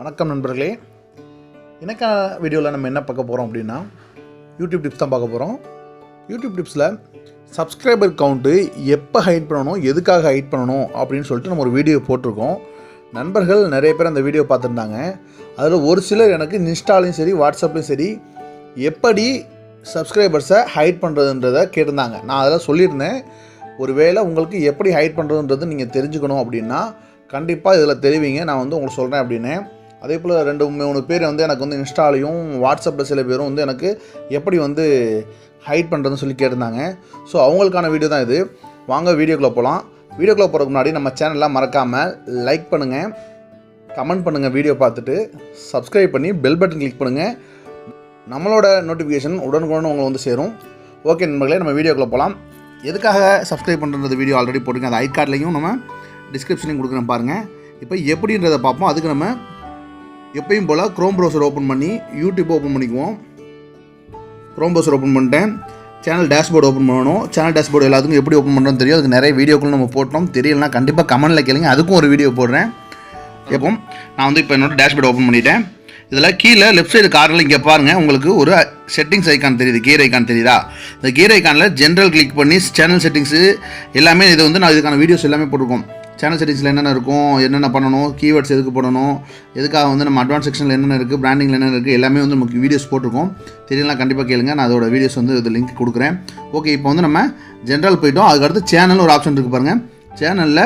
வணக்கம் நண்பர்களே. எனக்கான வீடியோவில் நம்ம என்ன பார்க்க போகிறோம் அப்படின்னா யூடியூப் டிப்ஸ் தான் பார்க்க போகிறோம். யூடியூப் டிப்ஸில் சப்ஸ்கிரைபர் கவுண்ட்டு எப்போ ஹைட் பண்ணணும், எதுக்காக ஹைட் பண்ணணும் அப்படின்னு சொல்லிட்டு நம்ம ஒரு வீடியோ போட்டிருக்கோம். நண்பர்கள் நிறைய பேர் அந்த வீடியோ பார்த்துருந்தாங்க. அதில் ஒரு சிலர் எனக்கு இன்ஸ்டாலையும் சரி வாட்ஸ்அப்லையும் சரி எப்படி சப்ஸ்கிரைபர்ஸை ஹைட் பண்ணுறதுன்றதை கேட்டிருந்தாங்க. நான் அதில் சொல்லியிருந்தேன், ஒருவேளை உங்களுக்கு எப்படி ஹைட் பண்ணுறதுன்றது நீங்கள் தெரிஞ்சுக்கணும் அப்படின்னா கண்டிப்பாக இதில் தெரிவிங்க, நான் உங்களுக்கு சொல்கிறேன் அப்படின்னு. அதே போல் 2-3 பேர் எனக்கு இன்ஸ்டாலையும் வாட்ஸ்அப்பில் சில பேரும் எனக்கு எப்படி ஹைட் பண்ணுறதுன்னு சொல்லி கேட்டிருந்தாங்க. ஸோ அவங்களுக்கான வீடியோ தான் இது. வாங்க வீடியோக்குள்ளே போகலாம். வீடியோக்குள்ளே போகிறதுக்கு முன்னாடி நம்ம சேனலில் மறக்காமல் லைக் பண்ணுங்கள், கமெண்ட் பண்ணுங்கள், வீடியோ பார்த்துட்டு சப்ஸ்கிரைப் பண்ணி பெல் பட்டன் கிளிக் பண்ணுங்கள். நம்மளோட நோட்டிஃபிகேஷன் உடனுக்குடன் உங்களுக்கு சேரும். ஓகே நண்பர்களே, நம்ம வீடியோக்குள்ளே போகலாம். எதுக்காக சப்ஸ்கிரைப் பண்ணுறது வீடியோ ஆல்ரெடி போட்டுருக்கேன். அது ஐ கார்ட்லையும் நம்ம டிஸ்கிரிப்ஷனையும் கொடுக்குறேன் பாருங்கள். இப்போ எப்படின்றத பார்ப்போம். அதுக்கு நம்ம எப்பயும் போல் க்ரோம் ப்ரௌசர் ஓப்பன் பண்ணி யூடியூப் ஓப்பன் பண்ணிக்குவோம். க்ரோம் ப்ரௌசர் ஓப்பன் பண்ணிட்டேன். சேனல் டேஷ்போர்டு ஓப்பன் பண்ணணும். சேனல் டேஷ்போர்டு எல்லாத்துக்கும் எப்படி ஓப்பன் பண்ணுறோன்னு தெரியும். அதுக்கு நிறைய வீடியோக்கள் நம்ம போட்டோம். தெரியலனா கண்டிப்பாக கமெண்ட்டில் கேளுங்க, அதுக்கும் ஒரு வீடியோ போடுறேன். எப்போ நான் இப்போ என்னோட டேஷ்போர்டு ஓப்பன் பண்ணிட்டேன். இதில் கீழே லெஃப்ட் சைடு கார்னரில் இங்கே பாருங்கள், உங்களுக்கு ஒரு செட்டிங்ஸ் ஐக்கான் தெரியுது, கியர் ஐக்கான் தெரியுதா? இந்த கியர் ஐக்கானில் ஜென்ரல் கிளிக் பண்ணி சேனல் செட்டிங்ஸு எல்லாமே இது நான் இதுக்கான வீடியோஸ் எல்லாமே போட்டிருக்கோம். சேனல் செட்டிங்ஸில் என்னென்ன இருக்கும், என்னென்ன பண்ணணும், கீவேர்ட்ஸ் எதுக்கு போடணும், எதுக்காக நம்ம அட்வான்ஸ் செக்ஷனில் என்னென்ன இருக்குது, பிராண்டிங்கில் என்னென்ன இருக்குது, எல்லாமே நமக்கு வீடியோஸ் போட்டிருக்கோம். தெரியலாம் கண்டிப்பாக கேளுங்க, நான் அதோட வீடியோஸ் இது லிங்க் கொடுக்குறேன். ஓகே, இப்போ நம்ம ஜென்ரல் போய்ட்டோம். அதுக்கடுத்து சேனல் ஒரு ஆப்ஷன் இருக்குது பாருங்கள். சேனலில்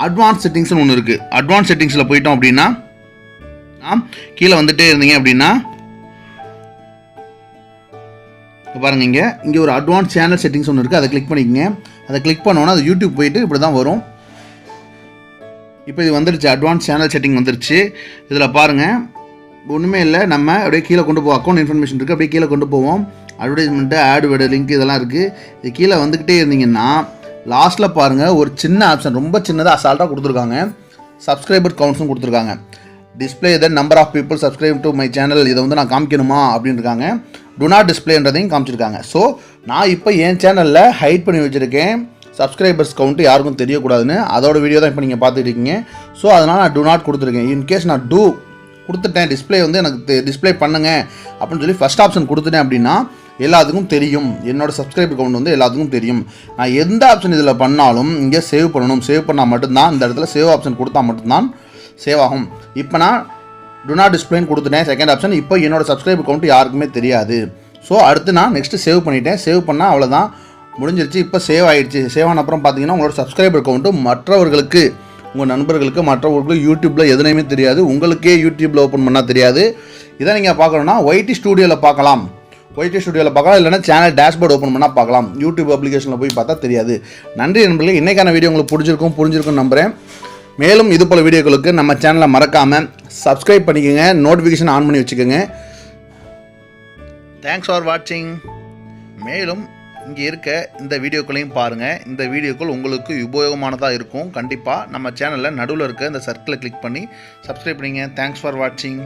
அட்வான்ஸ் செட்டிங்ஸ்னு ஒன்று இருக்குது. அட்வான்ஸ் செட்டிங்ஸில் போயிட்டோம் அப்படின்னா கீழே வந்துட்டே இருந்தீங்க அப்படின்னா பாருங்க, இங்கே ஒரு அட்வான்ஸ் சேனல் செட்டிங்ஸ் ஒன்று இருக்குது. அதை கிளிக் பண்ணிக்கங்க. அதை கிளிக் பண்ணோன்னா அது யூடியூப் போயிட்டு இப்படி தான் வரும். இப்போ இது வந்துருச்சு, அட்வான்ஸ் சேனல் செட்டிங் வந்துருச்சு. இதில் பாருங்கள், ஒன்றுமே இல்லை, நம்ம அப்படியே கீழே கொண்டு போவோம். அக்கௌண்ட் இன்ஃபர்மேஷன் இருக்குது, அப்படியே கீழே கொண்டு போவோம். அட்வர்டைஸ்மெண்ட்டு, ஆட் வேர்டு, லிங்க் இதெல்லாம் இருக்குது. இது கீழே வந்துக்கிட்டே இருந்தீங்கன்னா லாஸ்ட்டில் பாருங்கள், ஒரு சின்ன ஆப்ஷன், ரொம்ப சின்னதாக அசால்ட்டாக கொடுத்துருக்காங்க. சப்ஸ்கிரைபர் கவுண்ட்ஸும் கொடுத்துருக்காங்க. Display the number of people subscribe to my channel, இதை நான் காமிக்கணுமா அப்படின்னு இருக்காங்க. டு நாட் டிஸ்பிளேன்றதையும் காமிச்சிருக்காங்க. ஸோ நான் இப்போ என் சேனலில் ஹைட் பண்ணி வச்சுருக்கேன், சப்ஸ்கிரைபர்ஸ் கவுண்ட்டு யாருக்கும் தெரியக்கூடாதுன்னு. அதோட வீடியோ தான் இப்போ நீங்கள் பார்த்துட்டு இருக்கீங்க. ஸோ அதனால் நான் டு நாட் கொடுத்துருக்கேன். இன்கேஸ் நான் டூ கொடுத்துட்டேன், டிஸ்பிளே எனக்கு டிஸ்பிளே பண்ணுங்க அப்படின்னு சொல்லி ஃபஸ்ட் ஆப்ஷன் கொடுத்துட்டேன் அப்படின்னா எல்லாத்துக்கும் தெரியும், என்னோடய சப்ஸ்கிரைபர் கவுண்ட் எல்லாத்துக்கும் தெரியும். நான் எந்த ஆப்ஷன் இதில் பண்ணாலும் இங்கே சேவ் பண்ணணும். சேவ் பண்ணால் மட்டும்தான், இந்த இடத்துல சேவ் ஆப்ஷன் கொடுத்தா மட்டும்தான் சேவ் ஆகும். இப்போ நான் டு நாட் டிஸ்பிளேன்னு கொடுத்துட்டேன், செகண்ட் ஆப்ஷன். இப்போ என்னோடய சப்ஸ்கிரைபர் கவுண்ட் யாருக்குமே தெரியாது. ஸோ அடுத்து நான் நெக்ஸ்ட்டு சேவ் பண்ணிட்டேன். சேவ் பண்ணால் அவ்வளோதான், முடிஞ்சிருச்சு. இப்போ சேவ் ஆகிடுச்சு. சேவ் ஆன அப்புறம் பார்த்தீங்கன்னா உங்களோட சப்ஸ்கிரைபர் கவுண்ட்டு மற்றவர்களுக்கு, உங்கள் நண்பர்களுக்கு, மற்றவர்களுக்கு யூடியூப்பில் எதுனையுமே தெரியாது. உங்களுக்கே யூடியூப்பில் ஓப்பன் பண்ணால் தெரியாது. இதை நீங்கள் பார்க்கணுன்னா ஒய்டி ஸ்டூடியோவில் பார்க்கலாம். ஒய்டி ஸ்டூடியோவில் பார்க்கலாம், இல்லைனா சேனல் டேஷ்போர்டு ஓப்பன் பண்ணால் பார்க்கலாம். யூடியூப் அப்ளிகேஷனில் போய் பார்த்தா தெரியாது. நன்றி நண்பர்களே. இன்றைக்கான வீடியோ உங்களுக்கு புரிஞ்சிருக்கும் நம்புகிறேன். மேலும் இது போல் வீடியோக்களுக்கு நம்ம சேனலை மறக்காமல் சப்ஸ்கிரைப் பண்ணிக்கோங்க, நோட்டிஃபிகேஷன் ஆன் பண்ணி வச்சுக்கோங்க. தேங்க்ஸ் ஃபார் வாட்சிங். மேலும் இங்கே இருக்க இந்த வீடியோக்களையும் பாருங்கள். இந்த வீடியோக்கள் உங்களுக்கு உபயோகமானதாக இருக்கும். கண்டிப்பாக நம்ம சேனலில் நடுவில் இருக்க இந்த சர்க்கிளை கிளிக் பண்ணி சப்ஸ்கிரைப் பண்ணிங்க. தேங்க்ஸ் ஃபார் வாட்சிங்.